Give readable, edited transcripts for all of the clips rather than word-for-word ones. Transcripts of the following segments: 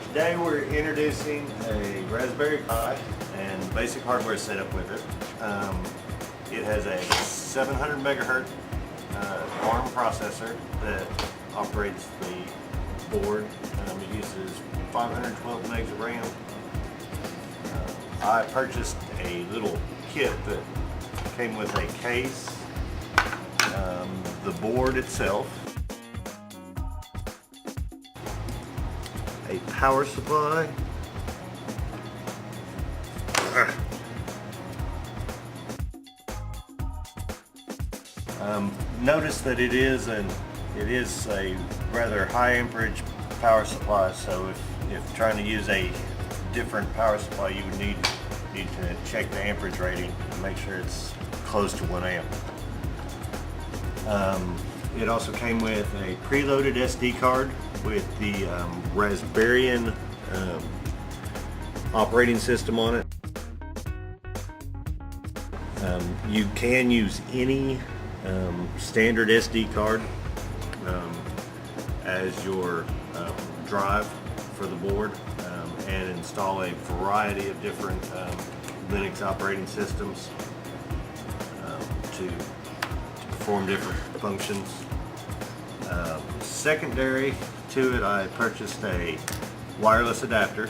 Today we're introducing a Raspberry Pi and the basic hardware setup with it. It has a 700 megahertz ARM processor that operates the board. It uses 512 megs of RAM. I purchased a little kit that came with a case, the board itself, a power supply, notice that it is a rather high amperage power supply, so if trying to use a different power supply, you would need to check the amperage rating and make sure it's close to 1 amp. It also came with a preloaded SD card with the Raspberry operating system on it. You can use any standard SD card as your drive for the board, and install a variety of different Linux operating systems to perform different functions. Secondary to it, I purchased a wireless adapter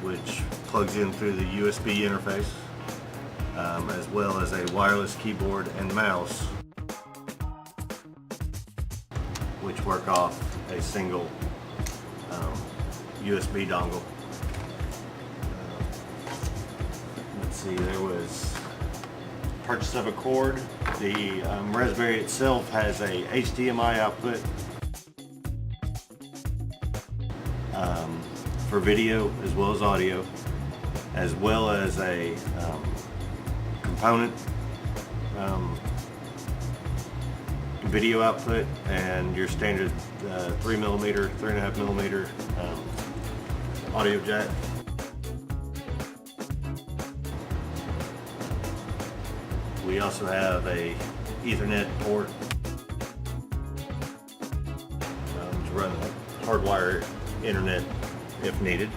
which plugs in through the USB interface, as well as a wireless keyboard and mouse which work off a single USB dongle. Let's see, there was purchase of a cord. The Raspberry itself has a HDMI output for video as well as audio, as well as a component video output and your standard 3mm, 3.5mm audio jack. We also have a Ethernet port to run hardwire internet if needed.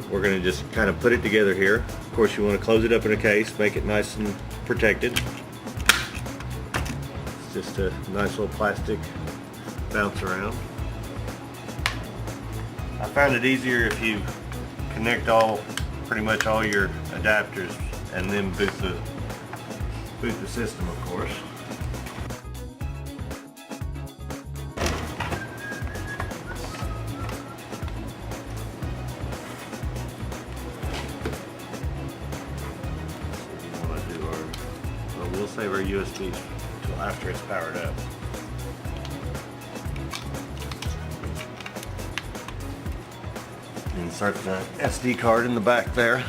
We're going to just kind of put it together here. Of course, you want to close it up in a case, make it nice and protected. It's just a nice little plastic bounce around. I found it easier if you connect pretty much all your adapters and then boot the system, of course. We'll save our USB until after it's powered up. Insert the SD card in the back there.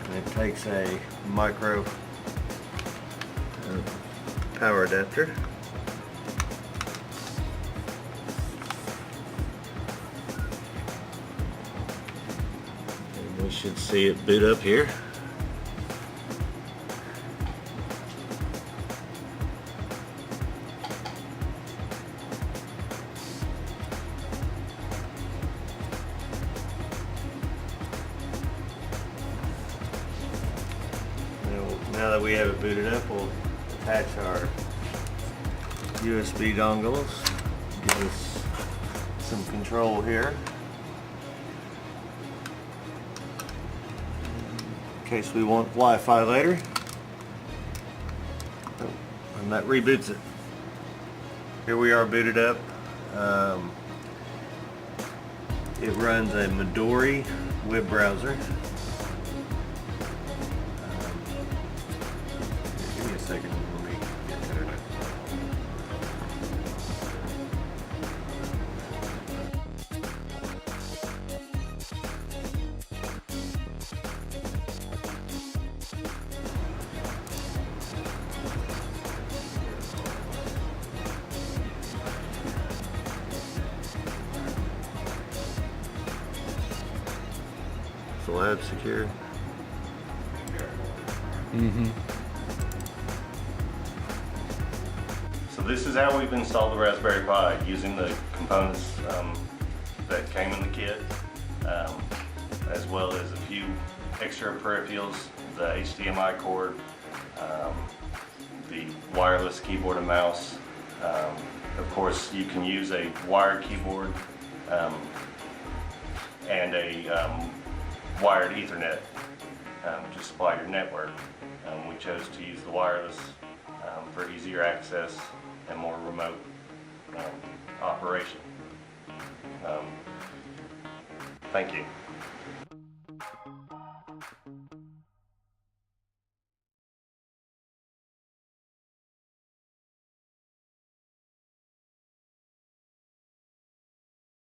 And it takes a micro power adapter. And we should see it boot up here. Now that we have it booted up, we'll attach our USB dongles, give us some control here in case we want Wi-Fi later. And that reboots it. Here we are booted up. It runs a Midori web browser. Give me a second, let me get there. So lab secure. So this is how we've installed the Raspberry Pi using the components that came in the kit, as well as a few extra peripherals, the HDMI cord, the wireless keyboard and mouse. Of course, you can use a wired keyboard and a wired Ethernet to supply your network. We chose to use the wireless for easier access and more remote operation. Thank you.